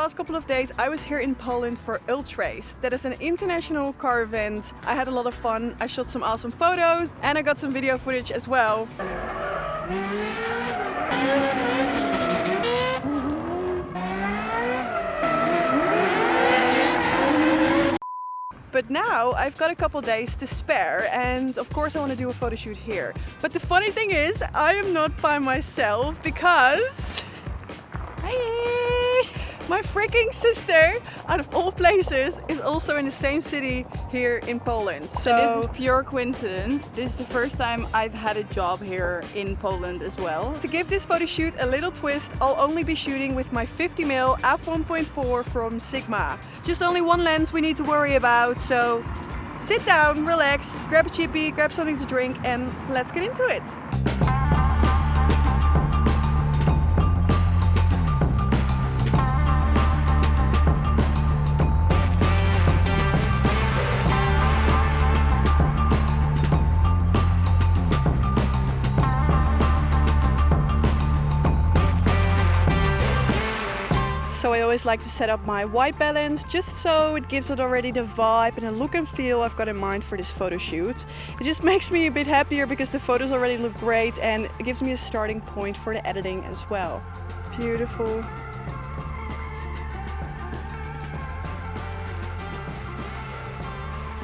past couple of days I was here in Poland for Ultrace. That is an international car event. I had a lot of fun. I shot some awesome photos and I got some video footage as well. But now I've got a couple days to spare and of course I want to do a photo shoot here. But the funny thing is I am not by myself because my freaking sister, out of all places, is also in the same city here in Poland. So and this is pure coincidence. This is the first time I've had a job here in Poland as well. To give this photo shoot a little twist, I'll only be shooting with my 50mm f1.4 from Sigma. Just only one lens we need to worry about, so sit down, relax, grab a chippy, grab something to drink, and let's get into it. So I always like to set up my white balance just so it gives it already the vibe and the look and feel I've got in mind for this photo shoot. It just makes me a bit happier because the photos already look great and it gives me a starting point for the editing as well. Beautiful.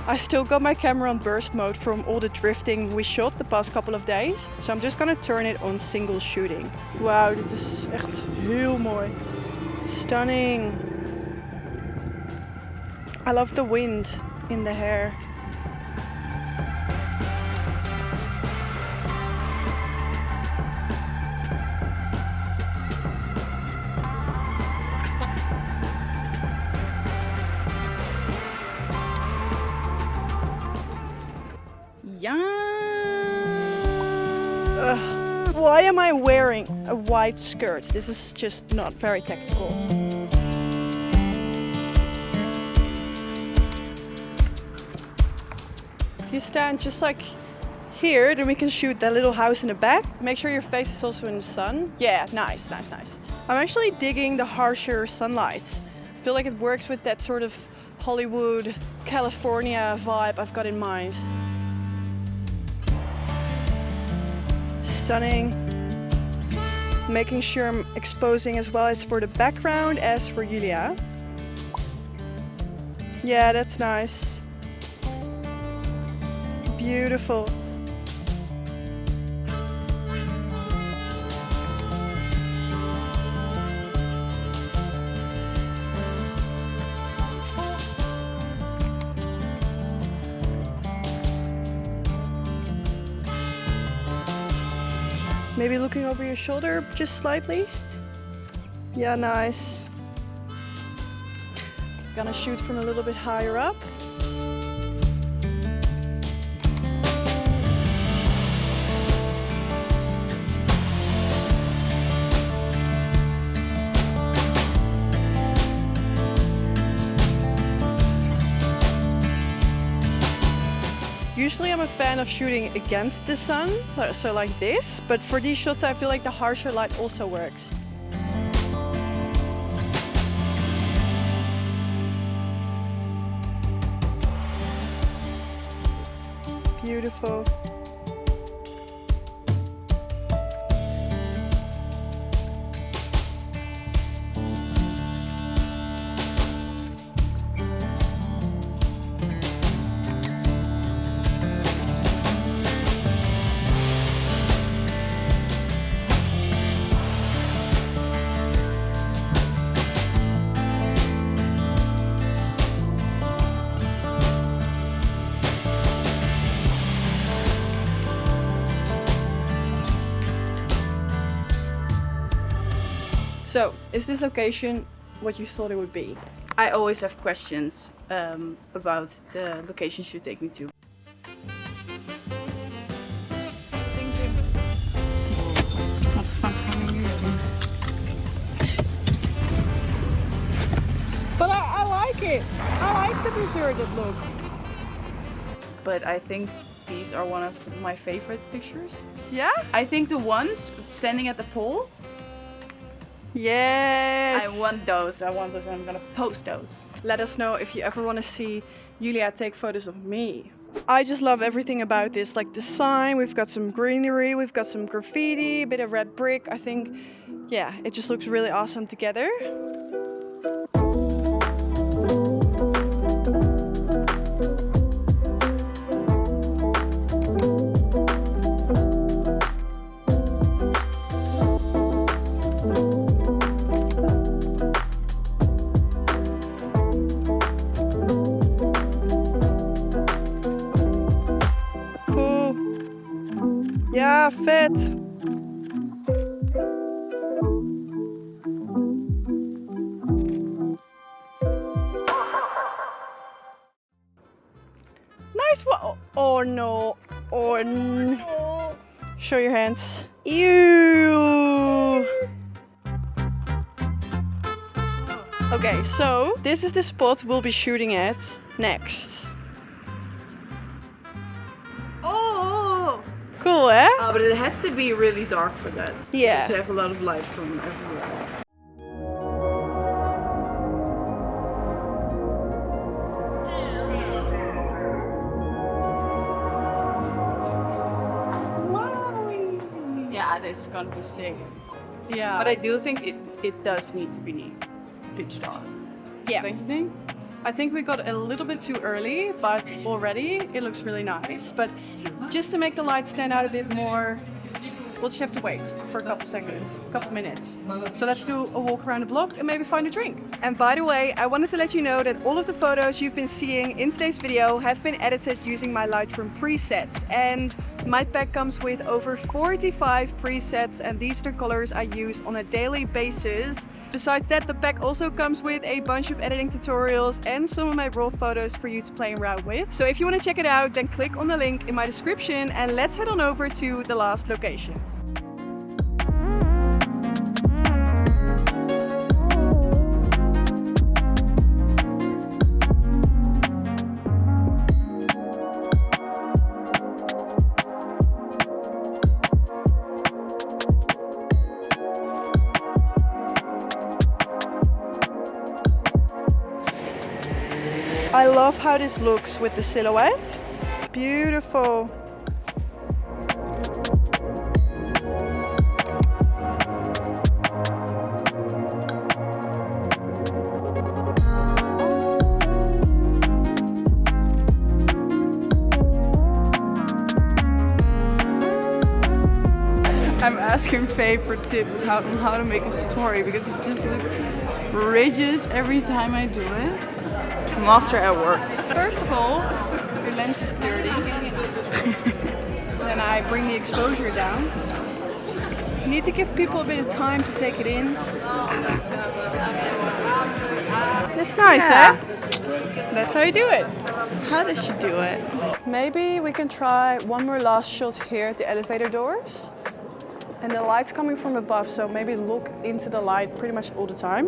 I still got my camera on burst mode from all the drifting we shot the past couple of days. So I'm just gonna turn it on single shooting. Wow, dit is echt heel mooi. Stunning. I love the wind in the hair. Yeah. Why am I wearing a white skirt? This is just not very tactical. You stand just like here, then we can shoot that little house in the back. Make sure your face is also in the sun. Yeah, nice, nice, nice. I'm actually digging the harsher sunlight. I feel like it works with that sort of Hollywood, California vibe I've got in mind. Stunning. Making sure I'm exposing as well as for the background as for Julia. Yeah, that's nice. Beautiful. Maybe looking over your shoulder just slightly. Yeah, nice. Gonna shoot from a little bit higher up. Usually I'm a fan of shooting against the sun, so like this, but for these shots I feel like the harsher light also works. Beautiful. So, is this location what you thought it would be? I always have questions about the locations you take me to. What the fuck are you doing? But I like it. I like the deserted look. But I think these are one of my favorite pictures. Yeah? I think the ones standing at the pole Yes. I want those. I'm gonna post those. Let us know if you ever want to see Julia take photos of me. I just love everything about this, like the sign, we've got some greenery, we've got some graffiti, a bit of red brick. I think, yeah, it just looks really awesome together. Ja, vet. Nice one. Oh no. Oh no. Show your hands. Ew. Okay, so this is the spot we'll be shooting at next. Cool, eh? But it has to be really dark for that. Yeah. To have a lot of light from everywhere else. Yeah, this is gonna be sick. Yeah. But I do think it does need to be pitch dark. Yeah. Don't you think? I think we got a little bit too early, but already it looks really nice. But just to make the light stand out a bit more, we'll just have to wait for a couple seconds, a couple minutes. So let's do a walk around the block and maybe find a drink. And by the way, I wanted to let you know that all of the photos you've been seeing in today's video have been edited using my Lightroom presets. And my pack comes with over 45 presets, and these are the colors I use on a daily basis. Besides that, the pack also comes with a bunch of editing tutorials and some of my raw photos for you to play around with. So if you want to check it out, then click on the link in my description and let's head on over to the last location. I love how this looks with the silhouette. Beautiful. I'm asking Faye for tips on how to make a story because it just looks rigid every time I do it. Master at work. First of all, your lens is dirty. Then I bring the exposure down. You need to give people a bit of time to take it in. That's nice, Yeah. eh? That's how you do it. How does she do it? Maybe we can try one more last shot here at the elevator doors. And the light's coming from above, so maybe look into the light pretty much all the time.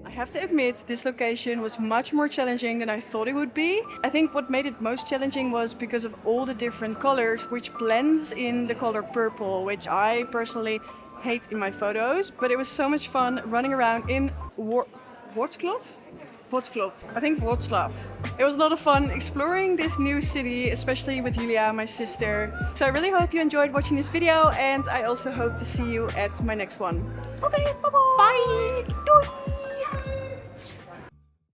I have to admit, this location was much more challenging than I thought it would be. I think what made it most challenging was because of all the different colors, which blends in the color purple, which I personally hate in my photos. But it was so much fun running around in Wrocław? Wrocław. I think Wrocław. It was a lot of fun exploring this new city, especially with Julia, my sister. So I really hope you enjoyed watching this video, and I also hope to see you at my next one. Okay, bye-bye. Bye. Doei.